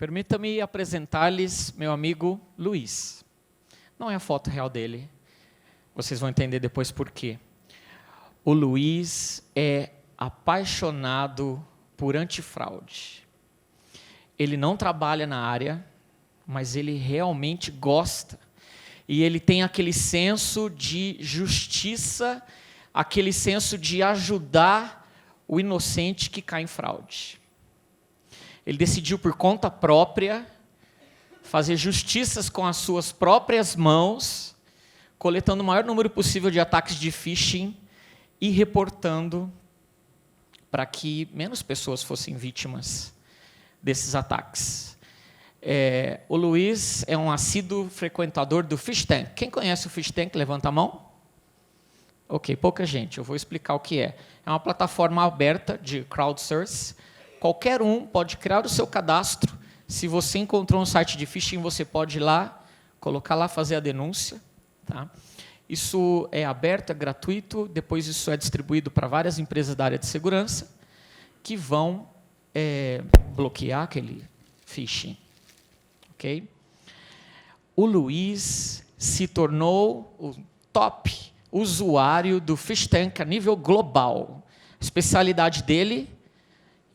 Permita-me apresentar-lhes meu amigo Luiz. Não é a foto real dele. Vocês vão entender depois por quê. O Luiz é apaixonado por antifraude. Ele não trabalha na área, mas ele realmente gosta. E ele tem aquele senso de justiça, aquele senso de ajudar o inocente que cai em fraude. Ele decidiu por conta própria fazer justiças com as suas próprias mãos, coletando o maior número possível de ataques de phishing e reportando para que menos pessoas fossem vítimas desses ataques. O Luiz é um assíduo frequentador do Fish Tank. Quem conhece o Fish Tank, levanta a mão. Ok, pouca gente, eu vou explicar o que é. É uma plataforma aberta de crowdsource. Qualquer um pode criar o seu cadastro. Se você encontrou um site de phishing, você pode ir lá, colocar lá, fazer a denúncia. Tá? Isso é aberto, é gratuito, depois isso é distribuído para várias empresas da área de segurança que vão bloquear aquele phishing. Okay? O Luiz se tornou o top usuário do Fish Tank a nível global. A especialidade dele,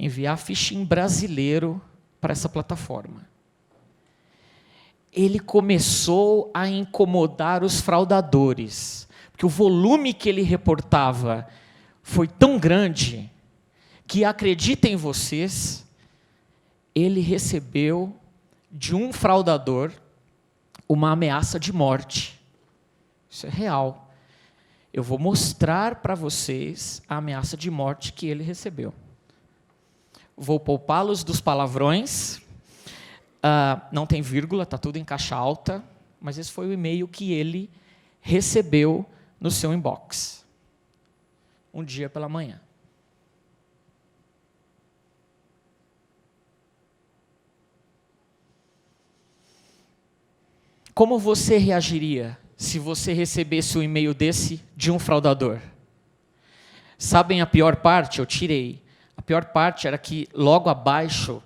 enviar phishing brasileiro para essa plataforma. Ele começou a incomodar os fraudadores, porque o volume que ele reportava foi tão grande que, acreditem vocês, ele recebeu de um fraudador uma ameaça de morte. Isso é real. Eu vou mostrar para vocês a ameaça de morte que ele recebeu. Vou poupá-los dos palavrões. Não tem vírgula, está tudo em caixa alta, mas esse foi o e-mail que ele recebeu no seu inbox. Um dia pela manhã. Como você reagiria se você recebesse um e-mail desse de um fraudador? Sabem a pior parte? Eu tirei. A pior parte era que logo abaixo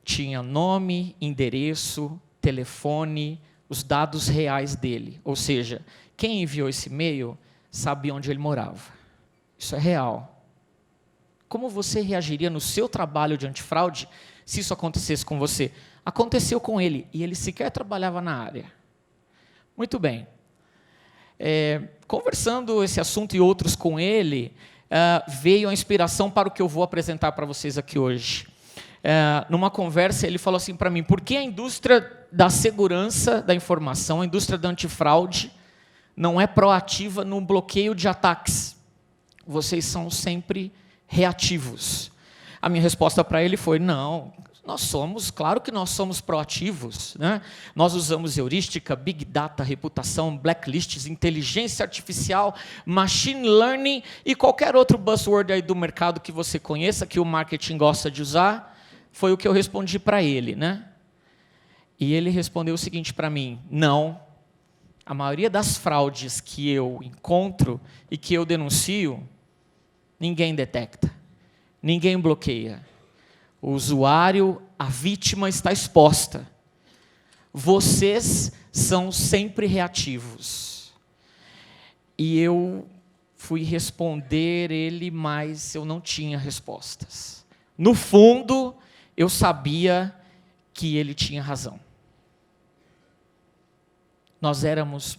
tinha nome, endereço, telefone, os dados reais dele. Ou seja, quem enviou esse e-mail sabia onde ele morava. Isso é real. Como você reagiria no seu trabalho de antifraude se isso acontecesse com você? Aconteceu com ele, e ele sequer trabalhava na área. Muito bem. Conversando esse assunto e outros com ele, veio a inspiração para o que eu vou apresentar para vocês aqui hoje. Numa conversa, ele falou assim para mim: por que a indústria da segurança da informação, a indústria da antifraude, não é proativa no bloqueio de ataques? Vocês são sempre reativos. A minha resposta para ele foi: não, claro que nós somos proativos, né? Nós usamos heurística, big data, reputação, blacklists, inteligência artificial, machine learning e qualquer outro buzzword aí do mercado que você conheça, que o marketing gosta de usar. Foi o que eu respondi para ele, né? E ele respondeu o seguinte para mim: não, a maioria das fraudes que eu encontro e que eu denuncio, ninguém detecta, ninguém bloqueia. O usuário, a vítima está exposta. Vocês são sempre reativos. E eu fui responder ele, mas eu não tinha respostas. No fundo, eu sabia que ele tinha razão. Nós éramos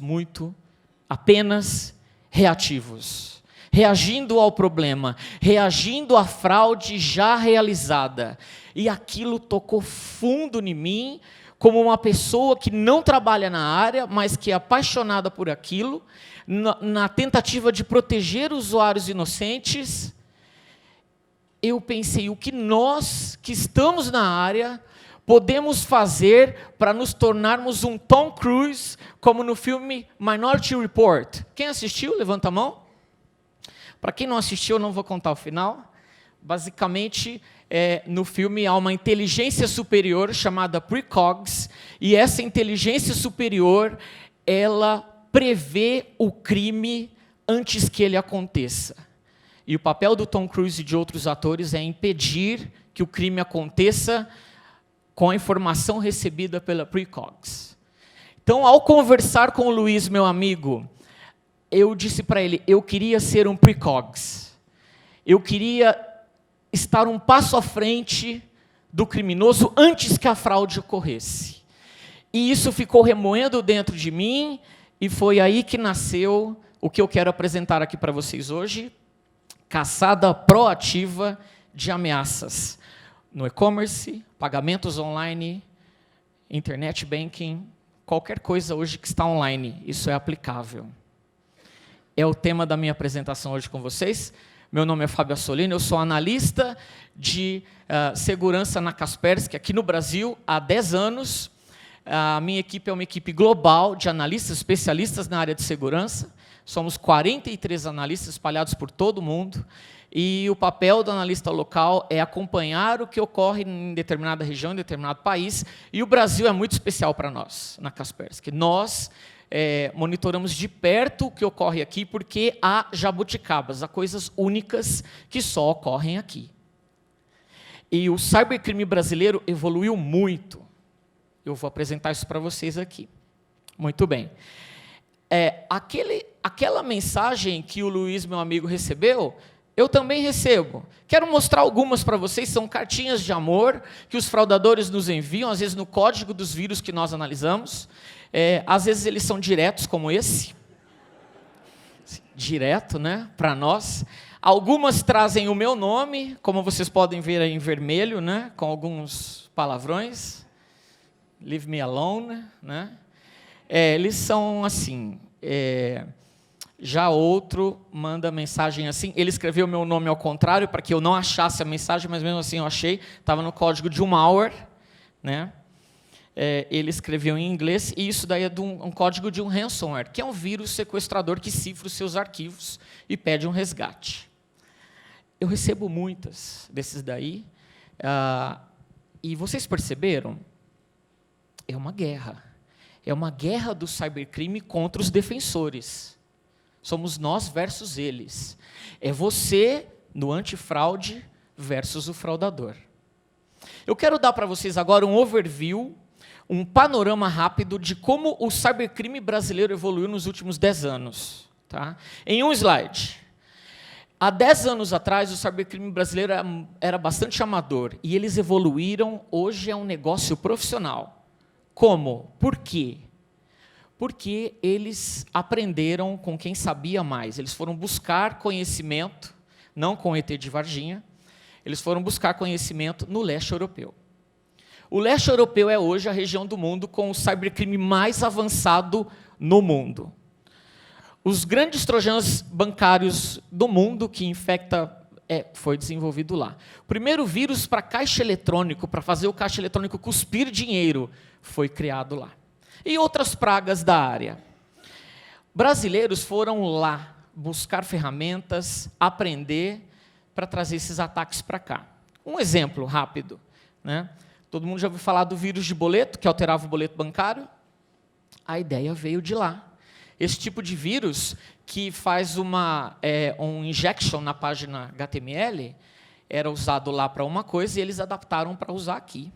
apenas reativos. Reagindo ao problema, reagindo à fraude já realizada. E aquilo tocou fundo em mim, como uma pessoa que não trabalha na área, mas que é apaixonada por aquilo, na tentativa de proteger usuários inocentes. Eu pensei: o que nós, que estamos na área, podemos fazer para nos tornarmos um Tom Cruise, como no filme Minority Report? Quem assistiu? Levanta a mão. Para quem não assistiu, eu não vou contar o final. Basicamente, no filme há uma inteligência superior chamada Precogs, e essa inteligência superior, ela prevê o crime antes que ele aconteça. E o papel do Tom Cruise e de outros atores é impedir que o crime aconteça com a informação recebida pela Precogs. Então, ao conversar com o Luiz, meu amigo, eu disse para ele, eu queria ser um Precogs. Eu queria estar um passo à frente do criminoso antes que a fraude ocorresse. E isso ficou remoendo dentro de mim, e foi aí que nasceu o que eu quero apresentar aqui para vocês hoje, caçada proativa de ameaças no e-commerce, pagamentos online, internet banking, qualquer coisa hoje que está online, isso é aplicável. É o tema da minha apresentação hoje com vocês. Meu nome é Fábio Assolino, eu sou analista de segurança na Kaspersky, aqui no Brasil, há 10 anos. A minha equipe é uma equipe global de analistas, especialistas na área de segurança. Somos 43 analistas espalhados por todo o mundo. E o papel do analista local é acompanhar o que ocorre em determinada região, em determinado país. E o Brasil é muito especial para nós, na Kaspersky. Nós monitoramos de perto o que ocorre aqui, porque há jabuticabas, há coisas únicas que só ocorrem aqui. E o cybercrime brasileiro evoluiu muito. Eu vou apresentar isso para vocês aqui. Muito bem. Aquela mensagem que o Luiz, meu amigo, recebeu, eu também recebo. Quero mostrar algumas para vocês, são cartinhas de amor que os fraudadores nos enviam, às vezes no código dos vírus que nós analisamos. Às vezes eles são diretos, como esse. Direto, né, para nós. Algumas trazem o meu nome, como vocês podem ver aí em vermelho, né, com alguns palavrões. Leave me alone, né? Eles são assim. Já outro manda mensagem assim. Ele escreveu meu nome ao contrário, para que eu não achasse a mensagem, mas mesmo assim eu achei. Estava no código de um malware, né? Ele escreveu em inglês, e isso daí é de um código de um ransomware, que é um vírus sequestrador que cifra os seus arquivos e pede um resgate. Eu recebo muitas desses daí, e vocês perceberam? É uma guerra. É uma guerra do cybercrime contra os defensores. Somos nós versus eles. É você no antifraude versus o fraudador. Eu quero dar para vocês agora um overview, um panorama rápido de como o cybercrime brasileiro evoluiu nos últimos 10 anos. Tá? Em um slide. Há 10 anos atrás, o cybercrime brasileiro era bastante amador, e eles evoluíram, hoje é um negócio profissional. Como? Por quê? Porque eles aprenderam com quem sabia mais. Eles foram buscar conhecimento, não com o ET de Varginha, eles foram buscar conhecimento no leste europeu. O leste europeu é hoje a região do mundo com o cybercrime mais avançado no mundo. Os grandes trojanos bancários do mundo que infecta foi desenvolvido lá. O primeiro vírus para caixa eletrônico, para fazer o caixa eletrônico cuspir dinheiro, foi criado lá. E outras pragas da área. Brasileiros foram lá buscar ferramentas, aprender para trazer esses ataques para cá. Um exemplo rápido, né? Todo mundo já ouviu falar do vírus de boleto, que alterava o boleto bancário? A ideia veio de lá. Esse tipo de vírus que faz um injection na página HTML era usado lá para uma coisa e eles adaptaram para usar aqui.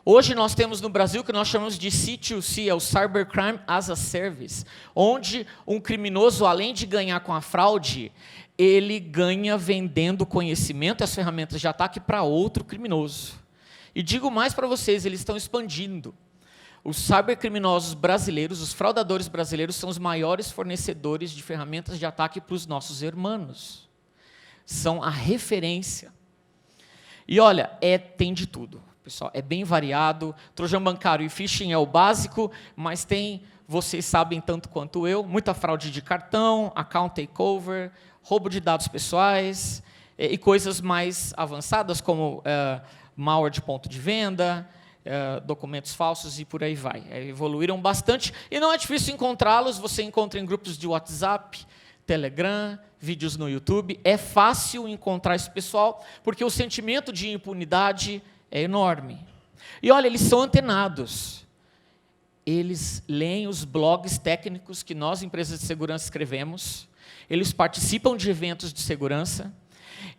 Hoje nós temos no Brasil o que nós chamamos de C2C, é o Cybercrime as a Service, onde um criminoso, além de ganhar com a fraude, ele ganha vendendo conhecimento e as ferramentas de ataque para outro criminoso. E digo mais para vocês, eles estão expandindo. Os cybercriminosos brasileiros, os fraudadores brasileiros, são os maiores fornecedores de ferramentas de ataque para os nossos irmãos. São a referência. E olha, tem de tudo, pessoal. É bem variado. Trojan bancário e phishing é o básico, mas tem, vocês sabem tanto quanto eu, muita fraude de cartão, account takeover, roubo de dados pessoais, e coisas mais avançadas como malware de ponto de venda, documentos falsos e por aí vai. Evoluíram bastante e não é difícil encontrá-los. Você encontra em grupos de WhatsApp, Telegram, vídeos no YouTube. É fácil encontrar esse pessoal porque o sentimento de impunidade é enorme. E olha, eles são antenados. Eles leem os blogs técnicos que nós, empresas de segurança, escrevemos. Eles participam de eventos de segurança.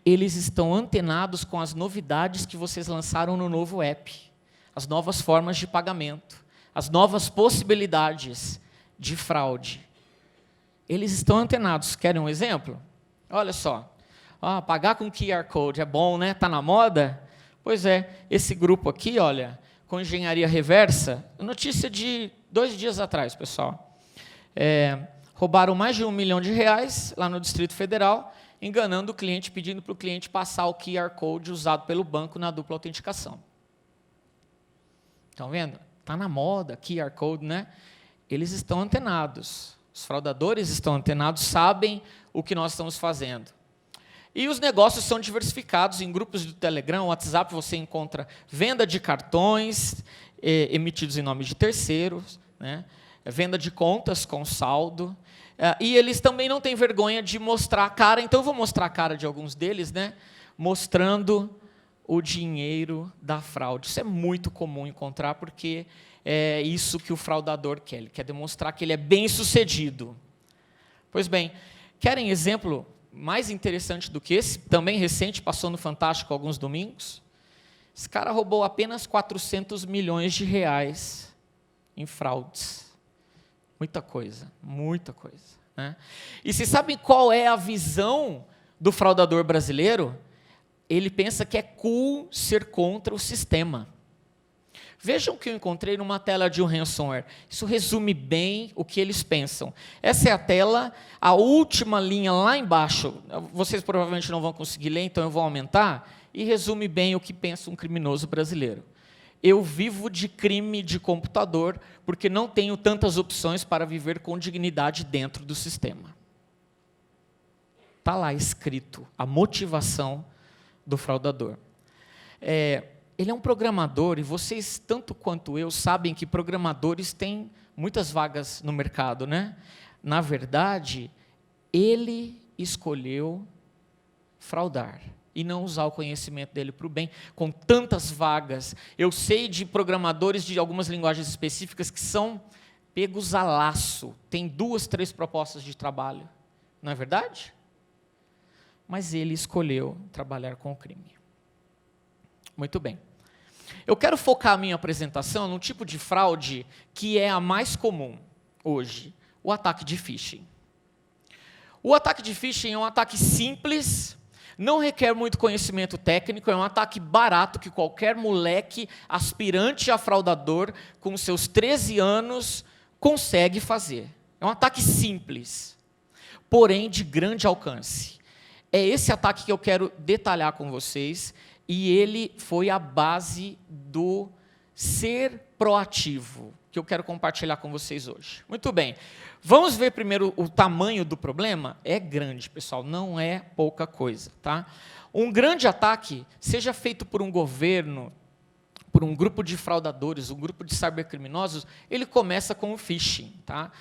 Eles estão antenados com as novidades que vocês lançaram no novo app. as novas formas de pagamento, as novas possibilidades de fraude. Eles estão antenados. Querem um exemplo? Olha só. Pagar com QR Code é bom, né? Está na moda? Pois é, esse grupo aqui, olha, com engenharia reversa, notícia de 2 dias atrás, pessoal. Roubaram mais de R$1 milhão lá no Distrito Federal, enganando o cliente, pedindo para o cliente passar o QR Code usado pelo banco na dupla autenticação. Estão vendo? Está na moda, QR Code, né? Eles estão antenados. Os fraudadores estão antenados, sabem o que nós estamos fazendo. E os negócios são diversificados. Em grupos do Telegram, WhatsApp, você encontra venda de cartões emitidos em nome de terceiros, né? Venda de contas com saldo. E eles também não têm vergonha de mostrar a cara. Então, eu vou mostrar a cara de alguns deles, né? Mostrando o dinheiro da fraude. Isso é muito comum encontrar, porque é isso que o fraudador quer. Ele quer demonstrar que ele é bem-sucedido. Pois bem, querem exemplo mais interessante do que esse? Também recente, passou no Fantástico alguns domingos. Esse cara roubou apenas R$400 milhões em fraudes. Muita coisa, né? E vocês sabem qual é a visão do fraudador brasileiro? Ele pensa que é cool ser contra o sistema. Vejam o que eu encontrei numa tela de um ransomware. Isso resume bem o que eles pensam. Essa é a tela, a última linha lá embaixo. Vocês provavelmente não vão conseguir ler, então eu vou aumentar. E resume bem o que pensa um criminoso brasileiro. Eu vivo de crime de computador porque não tenho tantas opções para viver com dignidade dentro do sistema. Está lá escrito a motivação do fraudador. Ele é um programador, e vocês, tanto quanto eu, sabem que programadores têm muitas vagas no mercado, né? Na verdade, ele escolheu fraudar e não usar o conhecimento dele para o bem, com tantas vagas. Eu sei de programadores de algumas linguagens específicas que são pegos a laço, tem 2, 3 propostas de trabalho, não é verdade? Mas ele escolheu trabalhar com o crime. Muito bem. Eu quero focar a minha apresentação num tipo de fraude que é a mais comum hoje, o ataque de phishing. O ataque de phishing é um ataque simples, não requer muito conhecimento técnico, é um ataque barato que qualquer moleque aspirante a fraudador com seus 13 anos consegue fazer. É um ataque simples, porém de grande alcance. É esse ataque que eu quero detalhar com vocês, e ele foi a base do ser proativo, que eu quero compartilhar com vocês hoje. Muito bem, vamos ver primeiro o tamanho do problema? É grande, pessoal, não é pouca coisa, tá? Um grande ataque, seja feito por um governo, por um grupo de fraudadores, um grupo de cybercriminosos, ele começa com o phishing, tá?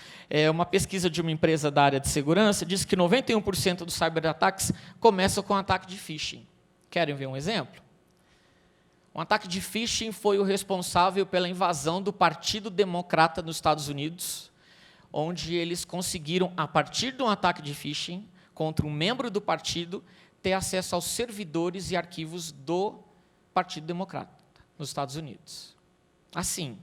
Uma pesquisa de uma empresa da área de segurança diz que 91% dos cyberataques começam com ataque de phishing. Querem ver um exemplo? Um ataque de phishing foi o responsável pela invasão do Partido Democrata nos Estados Unidos, onde eles conseguiram, a partir de um ataque de phishing contra um membro do partido, ter acesso aos servidores e arquivos do Partido Democrata nos Estados Unidos. Assim,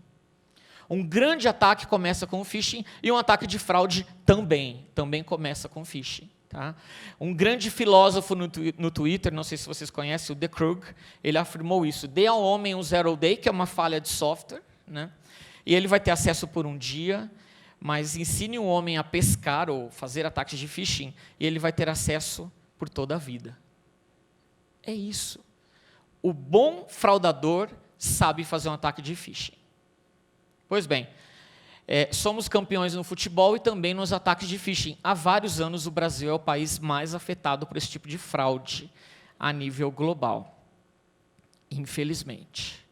um grande ataque começa com o phishing e um ataque de fraude também começa com phishing. Tá? Um grande filósofo no Twitter, não sei se vocês conhecem, o The Krug, ele afirmou isso: dê ao homem um zero day, que é uma falha de software, né? E ele vai ter acesso por um dia, mas ensine um homem a pescar ou fazer ataques de phishing, e ele vai ter acesso por toda a vida. É isso. O bom fraudador sabe fazer um ataque de phishing. Pois bem, somos campeões no futebol e também nos ataques de phishing. Há vários anos o Brasil é o país mais afetado por esse tipo de fraude a nível global. Infelizmente.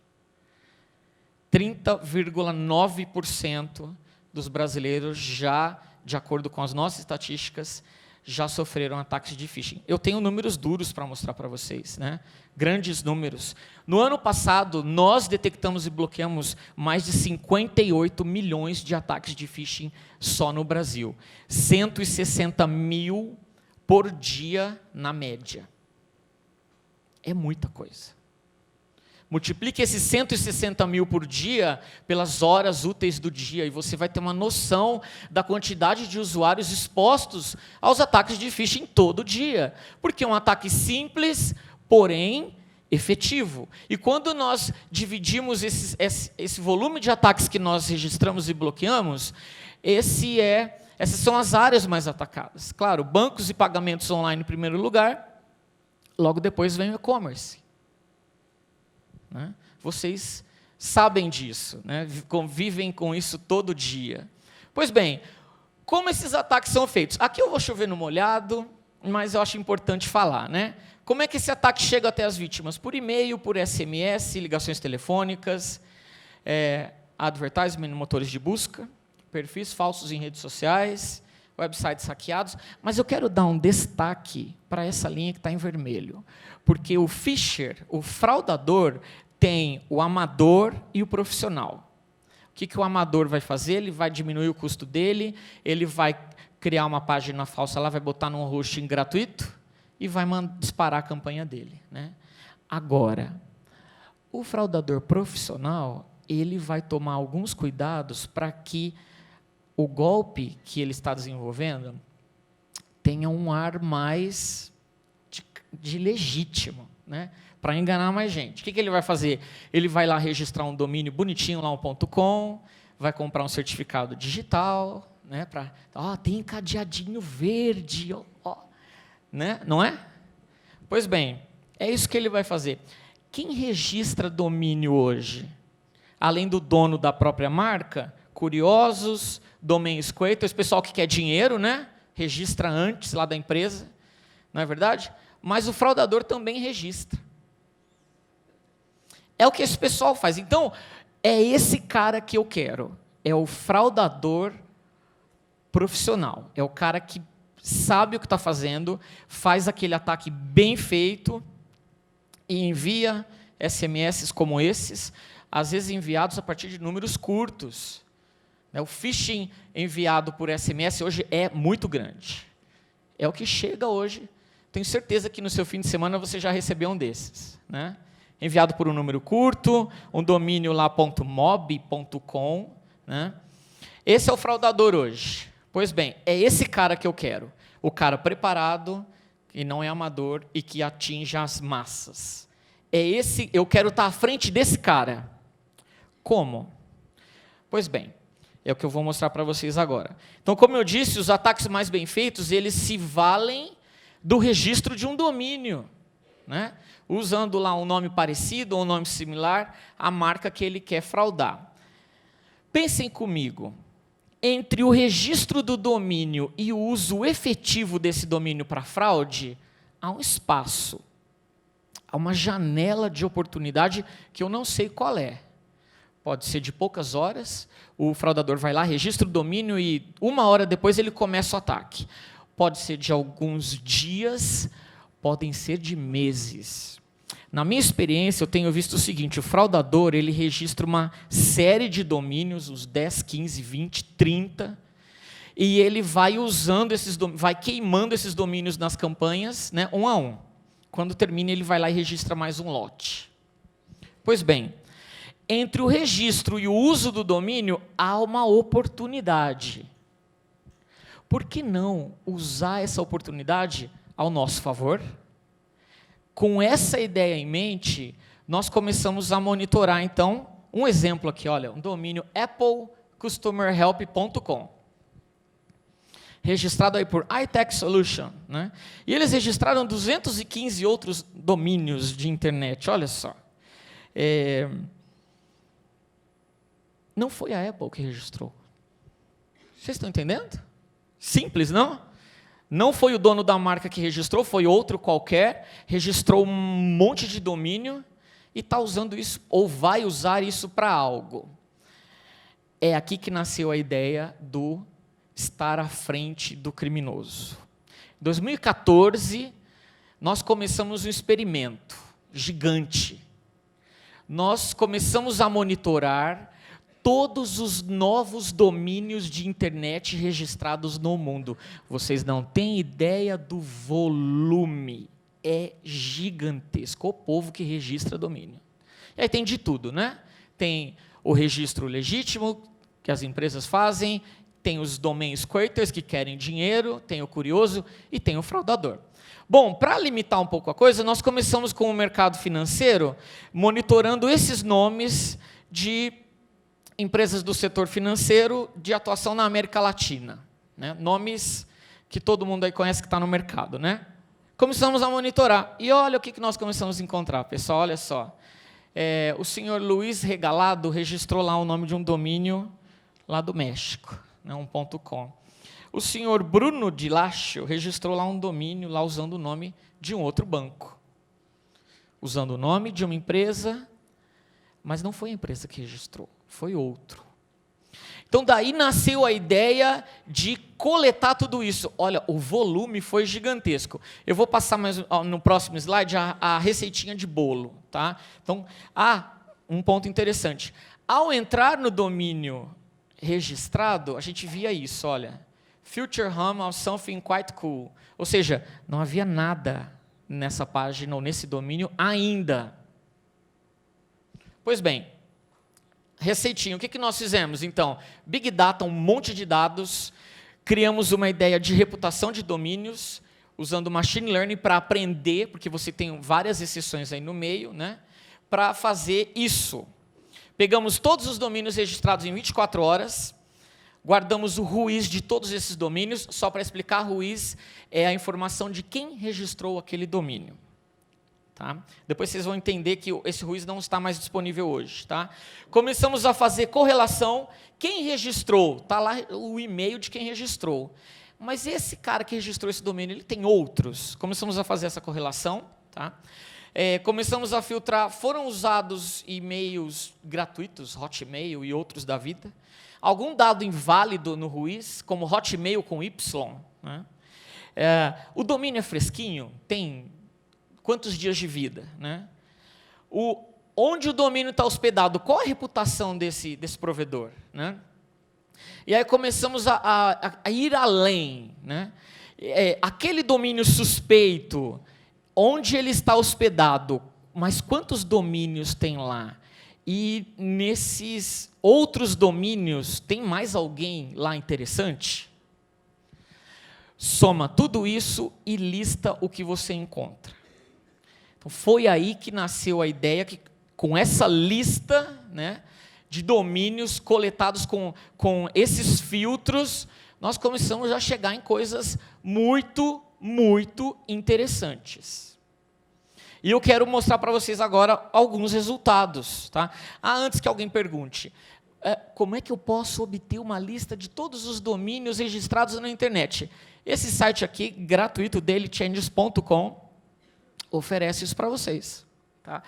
30,9% dos brasileiros já, de acordo com as nossas estatísticas, já sofreram ataques de phishing. Eu tenho números duros para mostrar para vocês, né? Grandes números. No ano passado, nós detectamos e bloqueamos mais de 58 milhões de ataques de phishing só no Brasil. 160 mil por dia na média. É muita coisa. Multiplique esses 160 mil por dia pelas horas úteis do dia e você vai ter uma noção da quantidade de usuários expostos aos ataques de phishing todo dia. Porque é um ataque simples, porém efetivo. E quando nós dividimos esse volume de ataques que nós registramos e bloqueamos, essas são as áreas mais atacadas. Claro, bancos e pagamentos online em primeiro lugar, logo depois vem o e-commerce. Né? Vocês sabem disso, né? Convivem com isso todo dia. Pois bem, como esses ataques são feitos? Aqui eu vou chover no molhado, mas eu acho importante falar, né? Como é que esse ataque chega até as vítimas? Por e-mail, por SMS, ligações telefônicas, advertisement, motores de busca, perfis falsos em redes sociais, websites hackeados. Mas eu quero dar um destaque para essa linha que está em vermelho. Porque o phisher, o fraudador, tem o amador e o profissional. O que o amador vai fazer? Ele vai diminuir o custo dele, ele vai criar uma página falsa lá, vai botar num hosting gratuito e vai disparar a campanha dele. Né? Agora, o fraudador profissional, ele vai tomar alguns cuidados para que o golpe que ele está desenvolvendo tenha um ar mais de legítimo, né? Para enganar mais gente. O que ele vai fazer? Ele vai lá registrar um domínio bonitinho, lá um .com, vai comprar um certificado digital, né? Tem cadeadinho verde, né? Não é? Pois bem, é isso que ele vai fazer. Quem registra domínio hoje? Além do dono da própria marca, curiosos, domain squatters, pessoal que quer dinheiro, né? Registra antes lá da empresa, não é verdade? Mas o fraudador também registra. É o que esse pessoal faz. Então, é esse cara que eu quero. É o fraudador profissional. É o cara que sabe o que está fazendo, faz aquele ataque bem feito e envia SMS como esses, às vezes enviados a partir de números curtos. O phishing enviado por SMS hoje é muito grande. É o que chega hoje. Tenho certeza que no seu fim de semana você já recebeu um desses, né? Enviado por um número curto, um domínio lá .mob.com, né? Esse é o fraudador hoje. Pois bem, é esse cara que eu quero. O cara preparado, que não é amador e que atinge as massas. Eu quero estar à frente desse cara. Como? Pois bem, é o que eu vou mostrar para vocês agora. Então, como eu disse, os ataques mais bem feitos, eles se valem do registro de um domínio, né? Usando lá um nome parecido ou um nome similar à marca que ele quer fraudar. Pensem comigo, entre o registro do domínio e o uso efetivo desse domínio para fraude, há um espaço, há uma janela de oportunidade que eu não sei qual é. Pode ser de poucas horas, o fraudador vai lá, registra o domínio e 1 hora depois ele começa o ataque. Pode ser de alguns dias, podem ser de meses. Na minha experiência, eu tenho visto o seguinte, o fraudador, ele registra uma série de domínios, uns 10, 15, 20, 30, e ele vai usando vai queimando esses domínios nas campanhas, né, um a um. Quando termina, ele vai lá e registra mais um lote. Pois bem, entre o registro e o uso do domínio, há uma oportunidade. Por que não usar essa oportunidade ao nosso favor? Com essa ideia em mente, nós começamos a monitorar, então, um exemplo aqui, olha, um domínio applecustomerhelp.com, registrado aí por iTech Solution, né? E eles registraram 215 outros domínios de internet, olha só. Não foi a Apple que registrou. Vocês estão entendendo? Simples, não? Não foi o dono da marca que registrou, foi outro qualquer, registrou um monte de domínio e está usando isso, ou vai usar isso para algo. É aqui que nasceu a ideia do estar à frente do criminoso. Em 2014, nós começamos um experimento gigante. Nós começamos a monitorar todos os novos domínios de internet registrados no mundo. Vocês não têm ideia do volume. É gigantesco o povo que registra domínio. E aí tem de tudo, né? Tem o registro legítimo, que as empresas fazem, tem os domain squirters, que querem dinheiro, tem o curioso e tem o fraudador. Bom, para limitar um pouco a coisa, nós começamos com o mercado financeiro, monitorando esses nomes de empresas do setor financeiro de atuação na América Latina, né? Nomes que todo mundo aí conhece que está no mercado, né? Começamos a monitorar. E olha o que nós começamos a encontrar, pessoal, olha só. O senhor Luiz Regalado registrou lá o nome de um domínio lá do México, né, um .com. O senhor Bruno de Lacho registrou lá um domínio, lá usando o nome de um outro banco. Usando o nome de uma empresa, mas não foi a empresa que registrou, foi outro. Então, daí nasceu a ideia de coletar tudo isso. Olha, o volume foi gigantesco. Eu vou passar mais no próximo slide a receitinha de bolo. Tá? Então, um ponto interessante. Ao entrar no domínio registrado, a gente via isso, olha. Future Home of Something Quite Cool. Ou seja, não havia nada nessa página ou nesse domínio ainda. Pois bem, receitinho, o que nós fizemos? Então, Big Data, um monte de dados, criamos uma ideia de reputação de domínios, usando Machine Learning para aprender, porque você tem várias exceções aí no meio, né, para fazer isso. Pegamos todos os domínios registrados em 24 horas, guardamos o ruiz de todos esses domínios, só para explicar, ruiz é a informação de quem registrou aquele domínio. Tá? Depois vocês vão entender que esse ruiz não está mais disponível hoje. Tá? Começamos a fazer correlação. Quem registrou? Está lá o e-mail de quem registrou. Mas esse cara que registrou esse domínio, ele tem outros. Começamos a fazer essa correlação. Tá? Começamos a filtrar. Foram usados e-mails gratuitos, Hotmail e outros da vida. Algum dado inválido no ruiz, como Hotmail com Y. Né? O domínio é fresquinho? Tem quantos dias de vida? Né? Onde o domínio está hospedado? Qual a reputação desse provedor? Né? E aí começamos a ir além. Né? Aquele domínio suspeito, onde ele está hospedado, mas quantos domínios tem lá? E nesses outros domínios, tem mais alguém lá interessante? Soma tudo isso e lista o que você encontra. Então, foi aí que nasceu a ideia que, com essa lista, né, de domínios coletados com esses filtros, nós começamos a chegar em coisas muito, muito interessantes. E eu quero mostrar para vocês agora alguns resultados. Tá? Antes que alguém pergunte, como é que eu posso obter uma lista de todos os domínios registrados na internet? Esse site aqui, gratuito, dailychanges.com, oferece isso para vocês. Tá?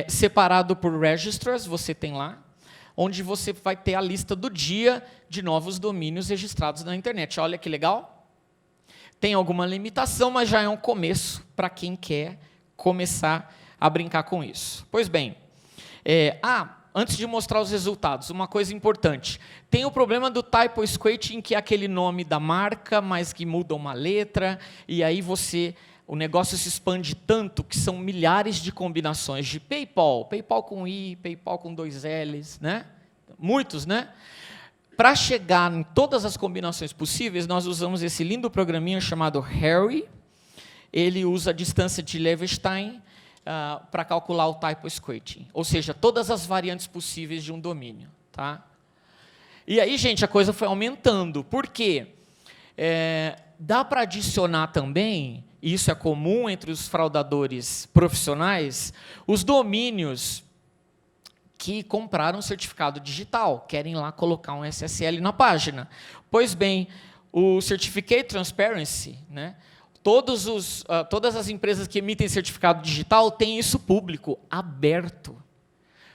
Separado por registers, você tem lá, onde você vai ter a lista do dia de novos domínios registrados na internet. Olha que legal. Tem alguma limitação, mas já é um começo para quem quer começar a brincar com isso. Pois bem, antes de mostrar os resultados, uma coisa importante. Tem o problema do typo squating, que é aquele nome da marca, mas que muda uma letra, e aí o negócio se expande tanto que são milhares de combinações de PayPal com I, PayPal com 2 Ls, né? Muitos, né? Para chegar em todas as combinações possíveis, nós usamos esse lindo programinha chamado Harry. Ele usa a distância de Levenshtein para calcular o typo squating, ou seja, todas as variantes possíveis de um domínio. Tá? E aí, gente, a coisa foi aumentando. Por quê? Dá para adicionar também, e isso é comum entre os fraudadores profissionais, os domínios que compraram certificado digital, querem lá colocar um SSL na página. Pois bem, o Certificate Transparency, né, todas as empresas que emitem certificado digital têm isso público, aberto,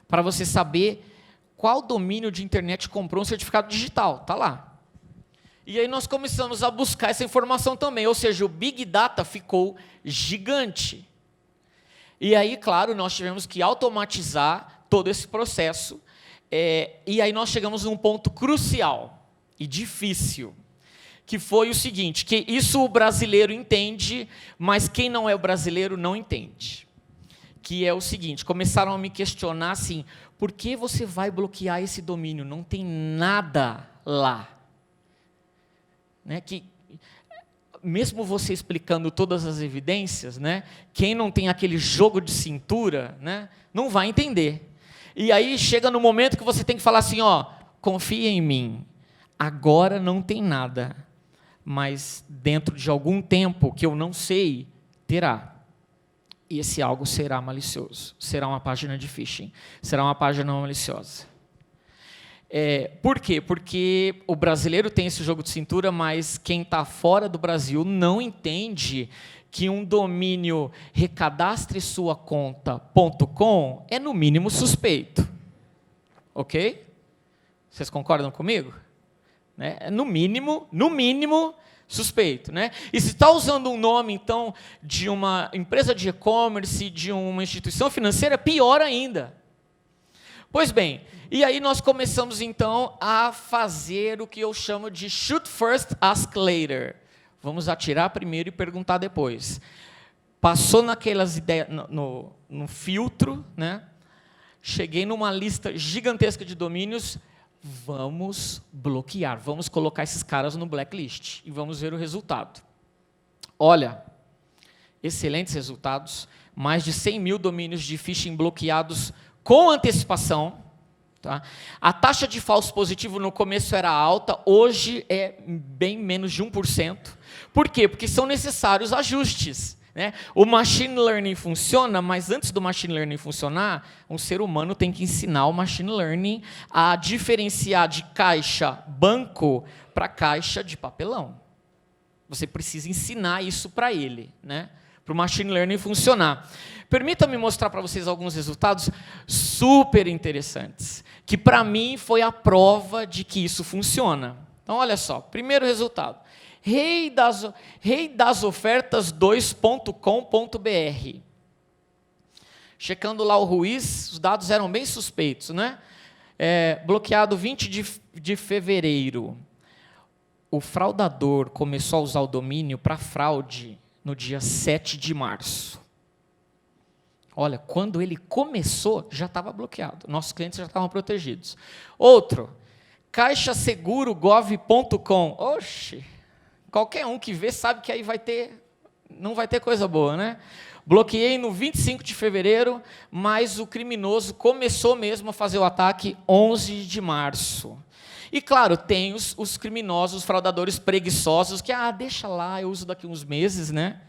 para você saber qual domínio de internet comprou um certificado digital. Está lá. E aí nós começamos a buscar essa informação também, ou seja, o Big Data ficou gigante. E aí, claro, nós tivemos que automatizar todo esse processo, e aí nós chegamos num ponto crucial e difícil, que foi o seguinte, que isso o brasileiro entende, mas quem não é o brasileiro não entende. que é o seguinte, começaram a me questionar assim, por que você vai bloquear esse domínio? Não tem nada lá. Né, que, mesmo você explicando todas as evidências, né, quem não tem aquele jogo de cintura, né, não vai entender. E aí chega no momento que você tem que falar assim, ó, confia em mim, agora não tem nada, mas dentro de algum tempo que eu não sei, terá. E esse algo será malicioso, será uma página de phishing, será uma página maliciosa. Por quê? Porque o brasileiro tem esse jogo de cintura, mas quem está fora do Brasil não entende que um domínio recadastresuaconta.com é no mínimo suspeito. Ok? Vocês concordam comigo? Né? É no mínimo suspeito. Né? E se está usando um nome, então, de uma empresa de e-commerce, de uma instituição financeira, pior ainda. Pois bem, e aí nós começamos, então, a fazer o que eu chamo de shoot first, ask later. Vamos atirar primeiro e perguntar depois. Passou naquelas ideias, no filtro, né? Cheguei numa lista gigantesca de domínios, vamos bloquear, vamos colocar esses caras no blacklist e vamos ver o resultado. Olha, excelentes resultados, mais de 100 mil domínios de phishing bloqueados com antecipação. Tá? A taxa de falso positivo no começo era alta, hoje é bem menos de 1%. Por quê? Porque são necessários ajustes. Né? O machine learning funciona, mas antes do machine learning funcionar, um ser humano tem que ensinar o machine learning a diferenciar de caixa banco para caixa de papelão. Você precisa ensinar isso para ele, né? Para o machine learning funcionar. Permita-me mostrar para vocês alguns resultados super interessantes, que para mim foi a prova de que isso funciona. Então, olha só, primeiro resultado. reidasOfertas2.com.br. Checando lá o Ruiz, os dados eram bem suspeitos, né? Bloqueado 20 de fevereiro. O fraudador começou a usar o domínio para fraude no dia 7 de março. Olha, quando ele começou, já estava bloqueado. Nossos clientes já estavam protegidos. Outro, caixasegurogov.com. Oxe, qualquer um que vê sabe que aí não vai ter coisa boa, né? Bloqueei no 25 de fevereiro, mas o criminoso começou mesmo a fazer o ataque 11 de março. E, claro, tem os criminosos, os fraudadores preguiçosos, que, deixa lá, eu uso daqui uns meses, né?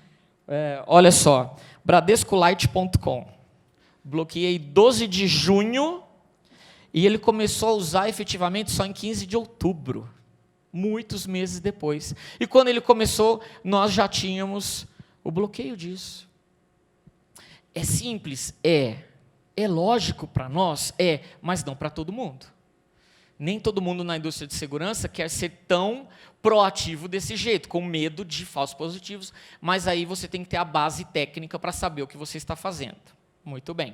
Olha só, bradescolite.com. Bloqueei 12 de junho e ele começou a usar efetivamente só em 15 de outubro, muitos meses depois. E quando ele começou, nós já tínhamos o bloqueio disso. É simples? É lógico para nós? Mas não para todo mundo. Nem todo mundo na indústria de segurança quer ser tão proativo desse jeito, com medo de falsos positivos, mas aí você tem que ter a base técnica para saber o que você está fazendo. Muito bem.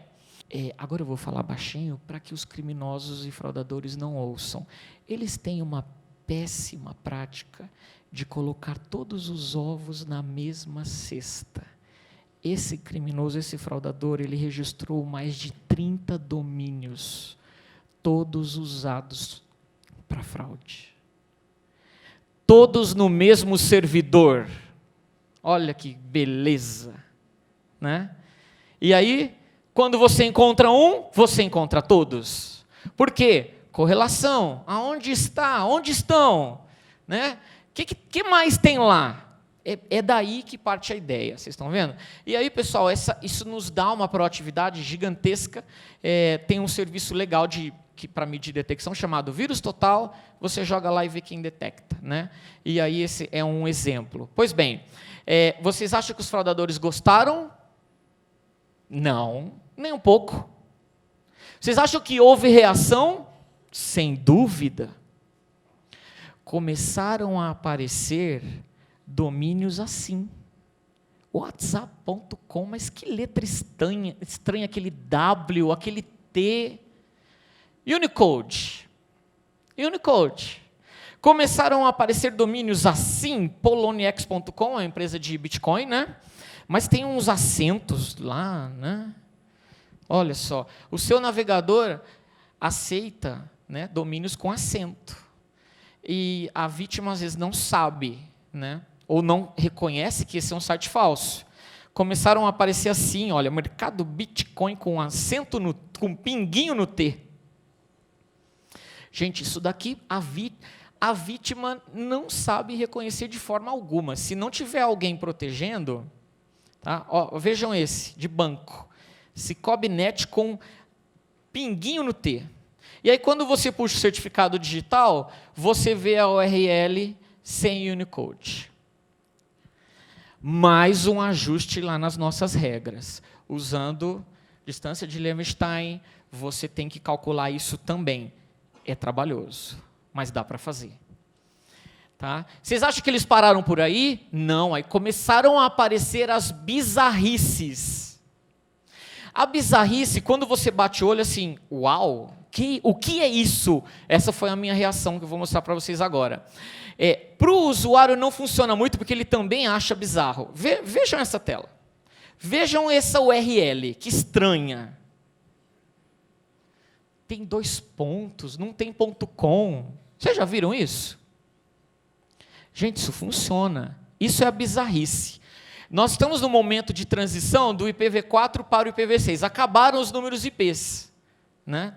Agora eu vou falar baixinho para que os criminosos e fraudadores não ouçam. Eles têm uma péssima prática de colocar todos os ovos na mesma cesta. Esse criminoso, esse fraudador, ele registrou mais de 30 domínios, todos usados para fraude. Todos no mesmo servidor. Olha que beleza, né? E aí, quando você encontra um, você encontra todos. Por quê? Correlação. Aonde está? Onde estão? Né? Que mais tem lá? É daí que parte a ideia, vocês estão vendo? E aí, pessoal, isso nos dá uma proatividade gigantesca. Tem um serviço legal para medir detecção chamado Vírus Total. Você joga lá e vê quem detecta, né? E aí esse é um exemplo. Pois bem, vocês acham que os fraudadores gostaram? Não, nem um pouco. Vocês acham que houve reação? Sem dúvida. Começaram a aparecer domínios assim. WhatsApp.com, mas que letra estranha, aquele W, aquele T. Unicode. Começaram a aparecer domínios assim, poloniex.com, a empresa de Bitcoin, né? Mas tem uns acentos lá, né? Olha só, o seu navegador aceita, né, domínios com acento. E a vítima, às vezes, não sabe, né, ou não reconhece que esse é um site falso. Começaram a aparecer assim, olha, mercado Bitcoin com acento, com pinguinho no T. Gente, isso daqui, a vítima não sabe reconhecer de forma alguma. Se não tiver alguém protegendo, tá? Ó, vejam esse, de banco. Sicobnet com pinguinho no T. E aí, quando você puxa o certificado digital, você vê a URL sem Unicode. Mais um ajuste lá nas nossas regras. Usando distância de Levenshtein, você tem que calcular isso também. É trabalhoso, mas dá para fazer. Tá? Vocês acham que eles pararam por aí? Não, aí começaram a aparecer as bizarrices. A bizarrice, quando você bate o olho assim, uau, o que é isso? Essa foi a minha reação que eu vou mostrar para vocês agora. Para o usuário não funciona muito, porque ele também acha bizarro. Vejam essa tela. Vejam essa URL, que estranha. Tem 2 pontos, não tem ponto .com. Vocês já viram isso? Gente, isso funciona. Isso é a bizarrice. Nós estamos no momento de transição do IPv4 para o IPv6. Acabaram os números IPs. Né?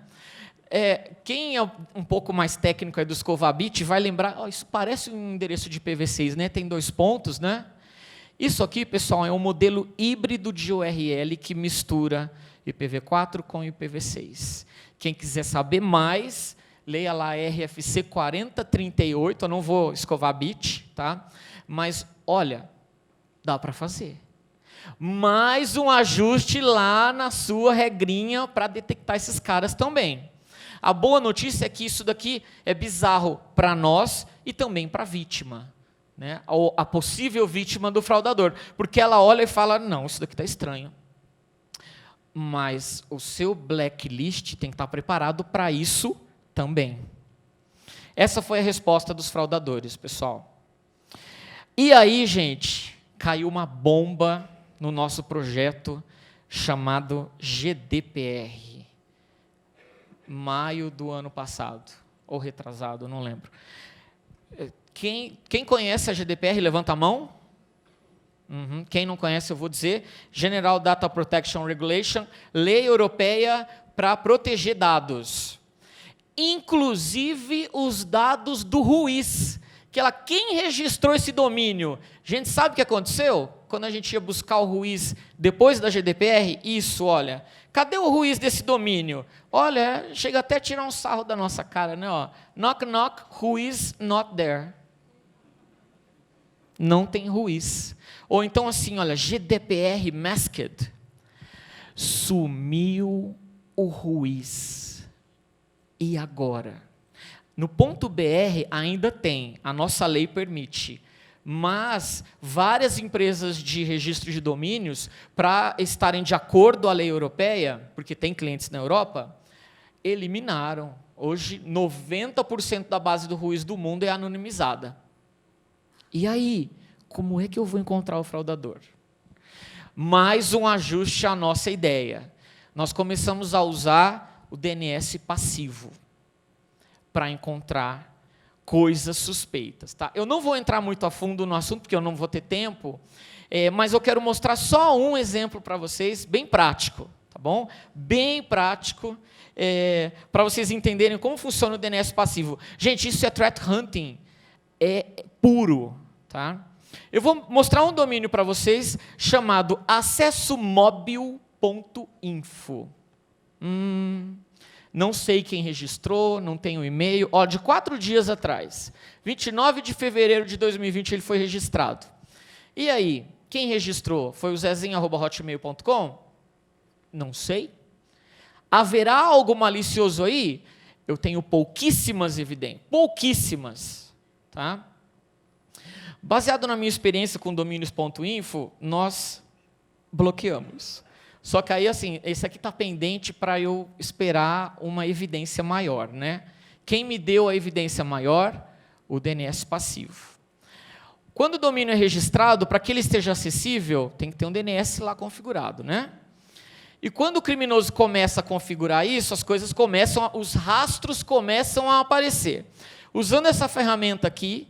Quem é um pouco mais técnico aí do Scovabit vai lembrar, isso parece um endereço de IPv6, né? Tem 2 pontos, né? Isso aqui, pessoal, é um modelo híbrido de URL que mistura IPv4 com IPv6. Quem quiser saber mais, leia lá RFC 4038, eu não vou escovar bit, tá? Mas, olha, dá para fazer. Mais um ajuste lá na sua regrinha para detectar esses caras também. A boa notícia é que isso daqui é bizarro para nós e também para a vítima, né? A possível vítima do fraudador, porque ela olha e fala, não, isso daqui está estranho. Mas o seu blacklist tem que estar preparado para isso também. Essa foi a resposta dos fraudadores, pessoal. E aí, gente, caiu uma bomba no nosso projeto chamado GDPR. Maio do ano passado, ou retrasado, não lembro. Quem conhece a GDPR, levanta a mão. Quem não conhece, eu vou dizer. General Data Protection Regulation, lei europeia para proteger dados. Inclusive os dados do Ruiz. Quem registrou esse domínio? A gente sabe o que aconteceu? Quando a gente ia buscar o Ruiz depois da GDPR, isso, olha. Cadê o Ruiz desse domínio? Olha, chega até a tirar um sarro da nossa cara, né? Ó, knock, knock, Ruiz not there. Não tem Ruiz. Ou então assim, olha, GDPR masked. Sumiu o Ruiz. E agora? No ponto .br ainda tem, a nossa lei permite, mas várias empresas de registro de domínios, para estarem de acordo à lei europeia, porque tem clientes na Europa, eliminaram. Hoje, 90% da base do Ruiz do mundo é anonimizada. E aí, como é que eu vou encontrar o fraudador? Mais um ajuste à nossa ideia. Nós começamos a usar o DNS passivo para encontrar coisas suspeitas. Tá? Eu não vou entrar muito a fundo no assunto, porque eu não vou ter tempo, mas eu quero mostrar só um exemplo para vocês, bem prático, tá bom? Bem prático, para vocês entenderem como funciona o DNS passivo. Gente, isso é threat hunting, é puro. Tá? Eu vou mostrar um domínio para vocês chamado acessomobil.info. Não sei quem registrou, não tenho e-mail. Ó, de 4 dias atrás, 29 de fevereiro de 2020, ele foi registrado. E aí, quem registrou? Foi o zezinho@hotmail.com? Não sei. Haverá algo malicioso aí? Eu tenho pouquíssimas evidências. Pouquíssimas. Tá? Baseado na minha experiência com domínios.info, nós bloqueamos. Só que aí, assim, esse aqui está pendente para eu esperar uma evidência maior, né? Quem me deu a evidência maior? O DNS passivo. Quando o domínio é registrado, para que ele esteja acessível, tem que ter um DNS lá configurado, né? E quando o criminoso começa a configurar isso, os rastros começam a aparecer. Usando essa ferramenta aqui,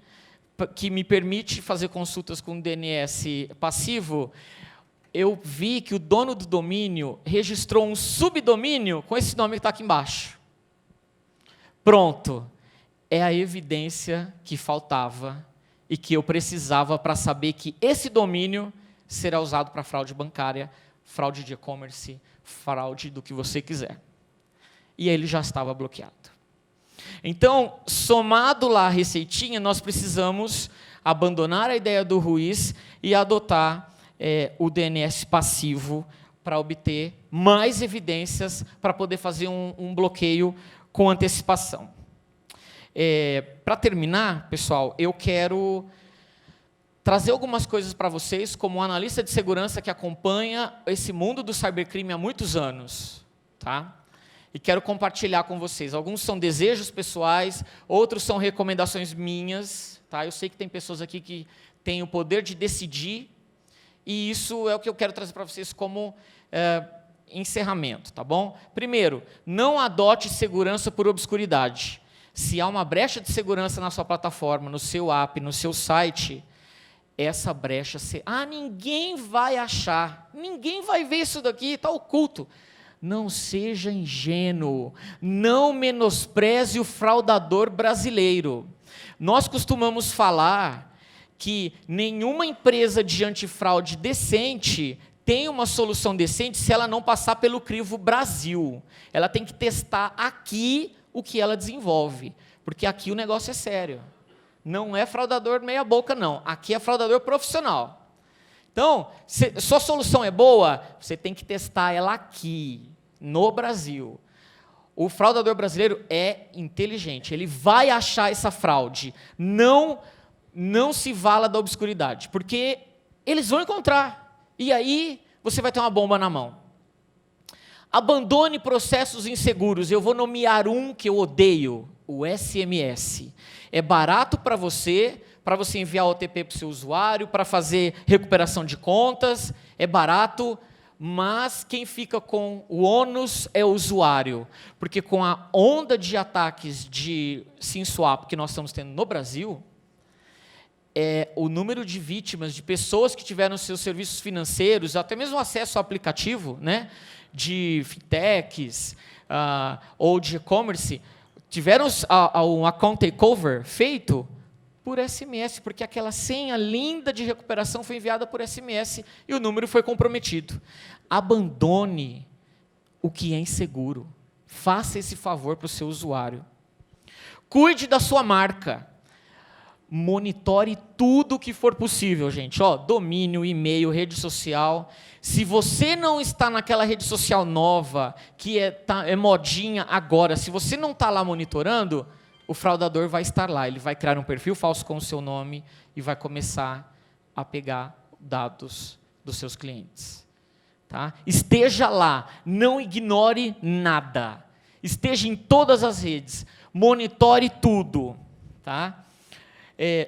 que me permite fazer consultas com DNS passivo, eu vi que o dono do domínio registrou um subdomínio com esse nome que está aqui embaixo. Pronto. É a evidência que faltava e que eu precisava para saber que esse domínio será usado para fraude bancária, fraude de e-commerce, fraude do que você quiser. E ele já estava bloqueado. Então, somado lá a receitinha, nós precisamos abandonar a ideia do Ruiz e adotar o DNS passivo para obter mais evidências para poder fazer um bloqueio com antecipação. Para terminar, pessoal, eu quero trazer algumas coisas para vocês, como analista de segurança que acompanha esse mundo do cybercrime há muitos anos, tá? E quero compartilhar com vocês. Alguns são desejos pessoais, outros são recomendações minhas, tá? Eu sei que tem pessoas aqui que têm o poder de decidir, e isso é o que eu quero trazer para vocês como encerramento, tá bom? Primeiro, não adote segurança por obscuridade. Se há uma brecha de segurança na sua plataforma, no seu app, no seu site, essa brecha... ninguém vai achar, ninguém vai ver isso daqui, está oculto. Não seja ingênuo, não menospreze o fraudador brasileiro. Nós costumamos falar que nenhuma empresa de antifraude decente tem uma solução decente se ela não passar pelo crivo Brasil. Ela tem que testar aqui o que ela desenvolve, porque aqui o negócio é sério. Não é fraudador meia boca, não. Aqui é fraudador profissional. Então, sua solução é boa, você tem que testar ela aqui, no Brasil. O fraudador brasileiro é inteligente, ele vai achar essa fraude. Não se vala da obscuridade, porque eles vão encontrar. E aí, você vai ter uma bomba na mão. Abandone processos inseguros. Eu vou nomear um que eu odeio, o SMS. É barato para você enviar OTP para o seu usuário, para fazer recuperação de contas, é barato, mas quem fica com o ônus é o usuário. Porque com a onda de ataques de SIM swap que nós estamos tendo no Brasil, o número de vítimas, de pessoas que tiveram seus serviços financeiros, até mesmo acesso ao aplicativo, né, de fintechs ou de e-commerce, tiveram um account takeover feito por SMS, porque aquela senha linda de recuperação foi enviada por SMS e o número foi comprometido. Abandone o que é inseguro. Faça esse favor para o seu usuário. Cuide da sua marca. Monitore tudo o que for possível, gente. Domínio, e-mail, rede social. Se você não está naquela rede social nova, que é modinha agora, se você não está lá monitorando, o fraudador vai estar lá. Ele vai criar um perfil falso com o seu nome e vai começar a pegar dados dos seus clientes. Tá? Esteja lá. Não ignore nada. Esteja em todas as redes. Monitore tudo. Tá?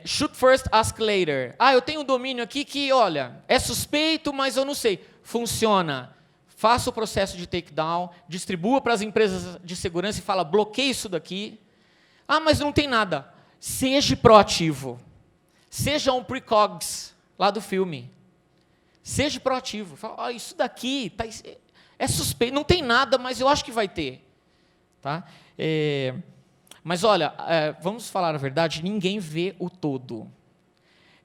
Shoot first, ask later. Eu tenho um domínio aqui que, olha, é suspeito, mas eu não sei. Funciona. Faça o processo de takedown, distribua para as empresas de segurança e fala, bloqueie isso daqui. Mas não tem nada. Seja proativo. Seja um precogs lá do filme. Seja proativo. Fala, isso daqui é suspeito, não tem nada, mas eu acho que vai ter. Tá? Mas olha, vamos falar a verdade, ninguém vê o todo.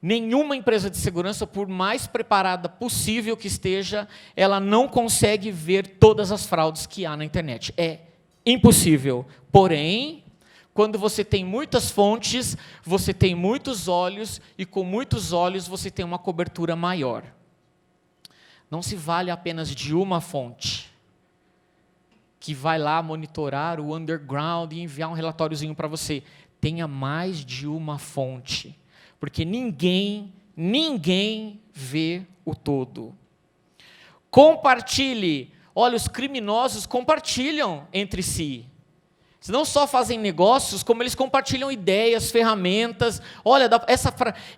Nenhuma empresa de segurança, por mais preparada possível que esteja, ela não consegue ver todas as fraudes que há na internet. É impossível. Porém, quando você tem muitas fontes, você tem muitos olhos, e com muitos olhos você tem uma cobertura maior. Não se vale apenas de uma fonte, que vai lá monitorar o underground e enviar um relatóriozinho para você. Tenha mais de uma fonte, porque ninguém vê o todo. Compartilhe. Olha, os criminosos compartilham entre si. Eles não só fazem negócios, como eles compartilham ideias, ferramentas. Olha,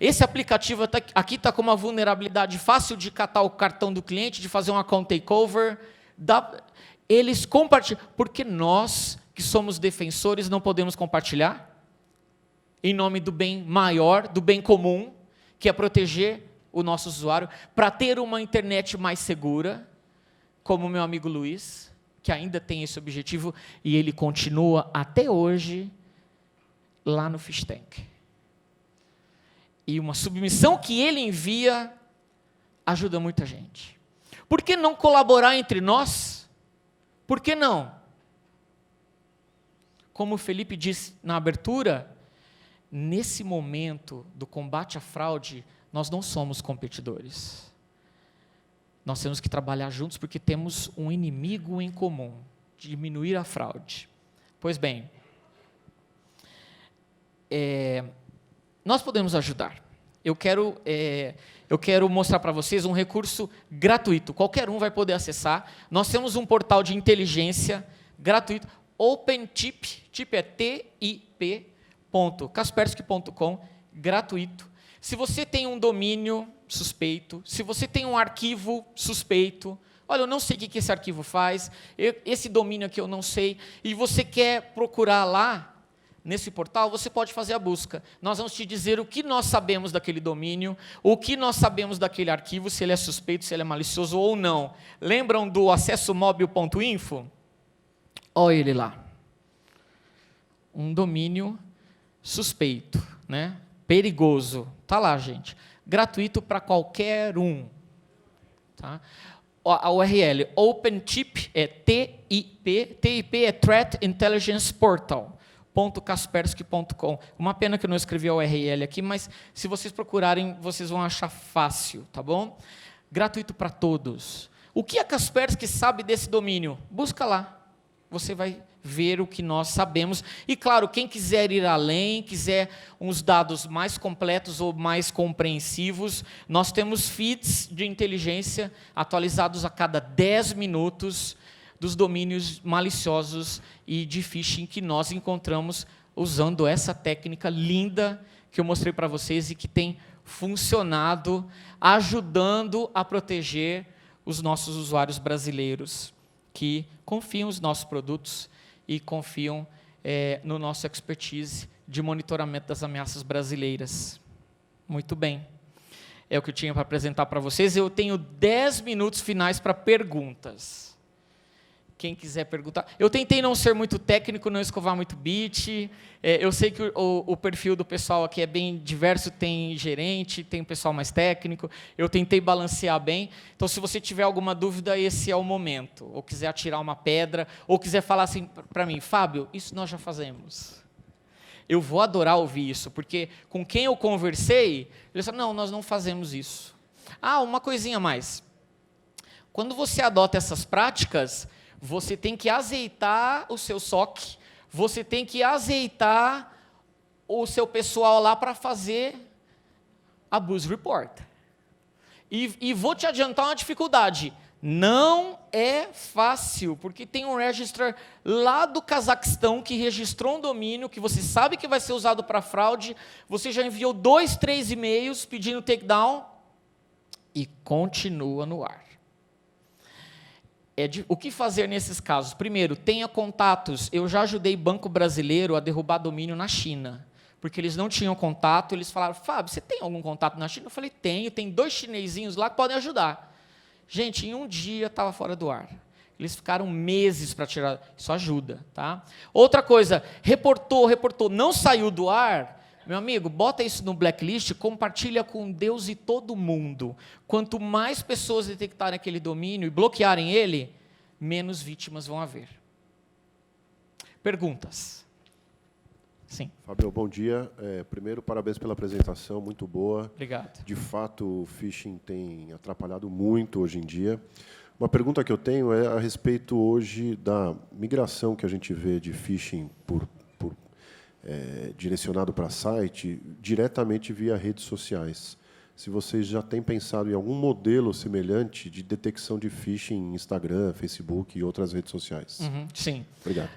esse aplicativo aqui está com uma vulnerabilidade fácil de catar o cartão do cliente, de fazer um account takeover. Eles compartilham. Por que nós, que somos defensores, não podemos compartilhar? Em nome do bem maior, do bem comum, que é proteger o nosso usuário, para ter uma internet mais segura, como o meu amigo Luiz, que ainda tem esse objetivo, e ele continua até hoje lá no Fish Tank. E uma submissão que ele envia ajuda muita gente. Por que não colaborar entre nós? Por que não? Como o Felipe disse na abertura, nesse momento do combate à fraude, nós não somos competidores. Nós temos que trabalhar juntos porque temos um inimigo em comum, diminuir a fraude. Pois bem, nós podemos ajudar. Eu quero mostrar para vocês um recurso gratuito, qualquer um vai poder acessar. Nós temos um portal de inteligência gratuito, OpenTip, tip é tip.kaspersky.com, gratuito. Se você tem um domínio suspeito, se você tem um arquivo suspeito, olha, eu não sei o que esse arquivo faz, esse domínio aqui eu não sei, e você quer procurar lá, nesse portal, você pode fazer a busca. Nós vamos te dizer o que nós sabemos daquele domínio, o que nós sabemos daquele arquivo, se ele é suspeito, se ele é malicioso ou não. Lembram do acessomobil.info? Olha ele lá. Um domínio suspeito, né? Perigoso. Está lá, gente. Gratuito para qualquer um. Tá? A URL, OpenTip, é TIP. TIP é Threat Intelligence Portal. .kaspersky.com. Uma pena que eu não escrevi a URL aqui, mas se vocês procurarem, vocês vão achar fácil, tá bom? Gratuito para todos. O que a Kaspersky sabe desse domínio? Busca lá. Você vai ver o que nós sabemos. E, claro, quem quiser ir além, quiser uns dados mais completos ou mais compreensivos, nós temos feeds de inteligência atualizados a cada 10 minutos, dos domínios maliciosos e de phishing que nós encontramos usando essa técnica linda que eu mostrei para vocês e que tem funcionado, ajudando a proteger os nossos usuários brasileiros que confiam nos nossos produtos e confiam no nosso expertise de monitoramento das ameaças brasileiras. Muito bem. É o que eu tinha para apresentar para vocês. Eu tenho 10 minutos finais para perguntas. Quem quiser perguntar. Eu tentei não ser muito técnico, não escovar muito bit. Eu sei que o perfil do pessoal aqui é bem diverso, tem gerente, tem pessoal mais técnico. Eu tentei balancear bem. Então, se você tiver alguma dúvida, esse é o momento. Ou quiser atirar uma pedra, ou quiser falar assim para mim, Fábio, isso nós já fazemos. Eu vou adorar ouvir isso, porque com quem eu conversei, eles falaram, não, nós não fazemos isso. Ah, uma coisinha a mais. Quando você adota essas práticas, você tem que azeitar o seu SOC, você tem que azeitar o seu pessoal lá para fazer abuse report. E vou te adiantar uma dificuldade. Não é fácil, porque tem um registrar lá do Cazaquistão que registrou um domínio que você sabe que vai ser usado para fraude, você já enviou 2, 3 e-mails pedindo takedown e continua no ar. O que fazer nesses casos? Primeiro, tenha contatos. Eu já ajudei banco brasileiro a derrubar domínio na China, porque eles não tinham contato, eles falaram, Fábio, você tem algum contato na China? Eu falei, tenho, tem 2 chinesinhos lá que podem ajudar. Gente, em um dia estava fora do ar. Eles ficaram meses para tirar, isso ajuda. Tá? Outra coisa, reportou, não saiu do ar, meu amigo, bota isso no blacklist, compartilha com Deus e todo mundo. Quanto mais pessoas detectarem aquele domínio e bloquearem ele, menos vítimas vão haver. Perguntas? Sim. Fábio, bom dia. Primeiro, parabéns pela apresentação, muito boa. Obrigado. De fato, o phishing tem atrapalhado muito hoje em dia. Uma pergunta que eu tenho é a respeito hoje da migração que a gente vê de phishing direcionado para site, diretamente via redes sociais. Se vocês já têm pensado em algum modelo semelhante de detecção de phishing em Instagram, Facebook e outras redes sociais. Sim. Obrigado.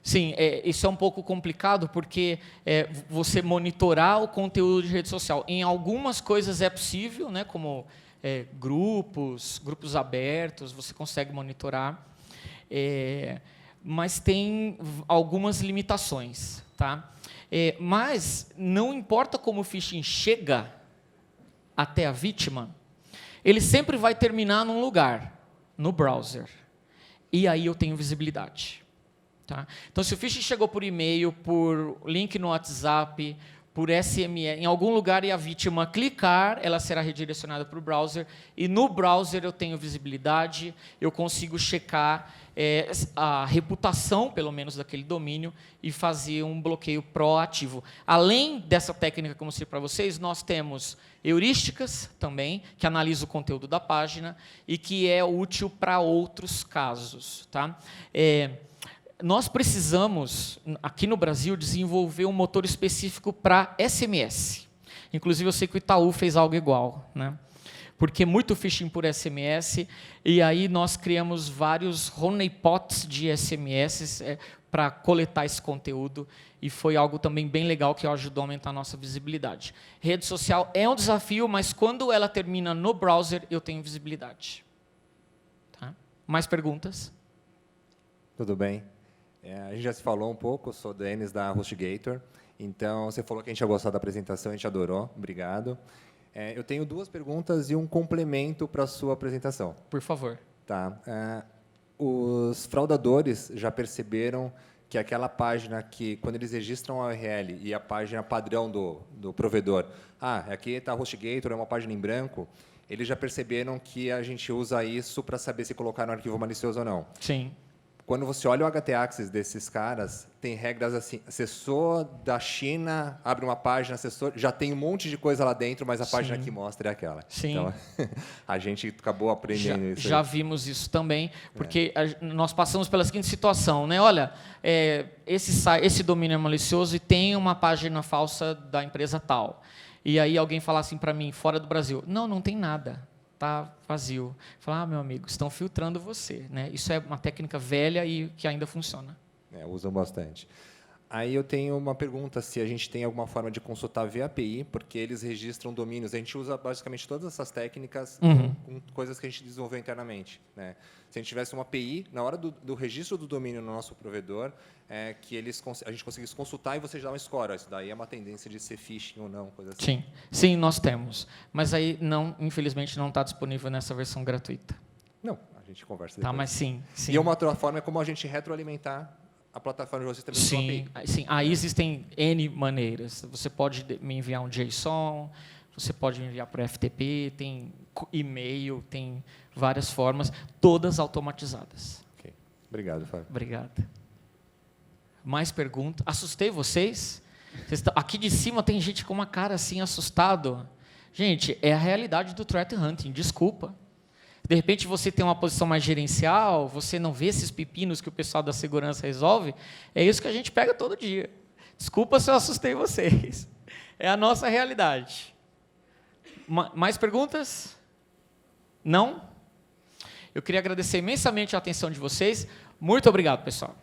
Sim, isso é um pouco complicado, porque você monitorar o conteúdo de rede social. Em algumas coisas é possível, né, como grupos abertos, você consegue monitorar. Mas tem algumas limitações. Tá? Mas não importa como o phishing chega até a vítima, ele sempre vai terminar num lugar, no browser. E aí eu tenho visibilidade. Tá? Então, se o phishing chegou por e-mail, por link no WhatsApp, por SMS, em algum lugar e a vítima clicar, ela será redirecionada para o browser, e no browser eu tenho visibilidade, eu consigo checar a reputação, pelo menos, daquele domínio e fazer um bloqueio proativo. Além dessa técnica que eu mostrei para vocês, nós temos heurísticas também, que analisa o conteúdo da página e que é útil para outros casos. Tá? Nós precisamos, aqui no Brasil, desenvolver um motor específico para SMS. Inclusive, eu sei que o Itaú fez algo igual, né? Porque muito phishing por SMS, e aí nós criamos vários honeypots de SMS para coletar esse conteúdo, e foi algo também bem legal que ajudou a aumentar a nossa visibilidade. Rede social é um desafio, mas quando ela termina no browser, eu tenho visibilidade. Tá? Mais perguntas? Tudo bem. A gente já se falou um pouco, sou o Denis da HostGator, então você falou que a gente ia gostar da apresentação, a gente adorou, obrigado. Eu tenho 2 perguntas e um complemento para a sua apresentação. Por favor. Tá. Os fraudadores já perceberam que aquela página que, quando eles registram a URL e a página padrão do provedor, aqui está a HostGator, é uma página em branco, eles já perceberam que a gente usa isso para saber se colocar no arquivo malicioso ou não. Sim. Quando você olha o HT-Access desses caras, tem regras assim, assessor da China abre uma página, assessor, já tem um monte de coisa lá dentro, mas a página que mostra é aquela. Sim. Então, a gente acabou aprendendo isso. Já vimos isso também, porque nós passamos pela seguinte situação, né? Olha, esse domínio é malicioso e tem uma página falsa da empresa tal. E aí alguém fala assim para mim, fora do Brasil, não tem nada. Está vazio. Falar, meu amigo, estão filtrando você. Né? Isso é uma técnica velha e que ainda funciona. Usam bastante. Aí eu tenho uma pergunta, se a gente tem alguma forma de consultar via API, porque eles registram domínios. A gente usa basicamente todas essas técnicas com coisas que a gente desenvolveu internamente. Né? Se a gente tivesse uma API, na hora do registro do domínio no nosso provedor, que a gente conseguisse consultar e você já dá uma score. Isso daí é uma tendência de ser phishing ou não, coisa assim. Sim, nós temos. Mas aí, infelizmente, não está disponível nessa versão gratuita. Não, a gente conversa depois. Tá, mas sim. E uma outra forma é como a gente retroalimentar a plataforma de vocês também. Sim, aí existem N maneiras. Você pode me enviar um JSON, você pode me enviar por FTP, tem e-mail, tem várias formas, todas automatizadas. Okay. Obrigado, Fábio. Obrigado. Mais perguntas? Assustei vocês? Aqui de cima tem gente com uma cara assim, assustado. Gente, é a realidade do threat hunting, desculpa. De repente você tem uma posição mais gerencial, você não vê esses pepinos que o pessoal da segurança resolve, é isso que a gente pega todo dia. Desculpa se eu assustei vocês. É a nossa realidade. Mais perguntas? Não? Eu queria agradecer imensamente a atenção de vocês. Muito obrigado, pessoal.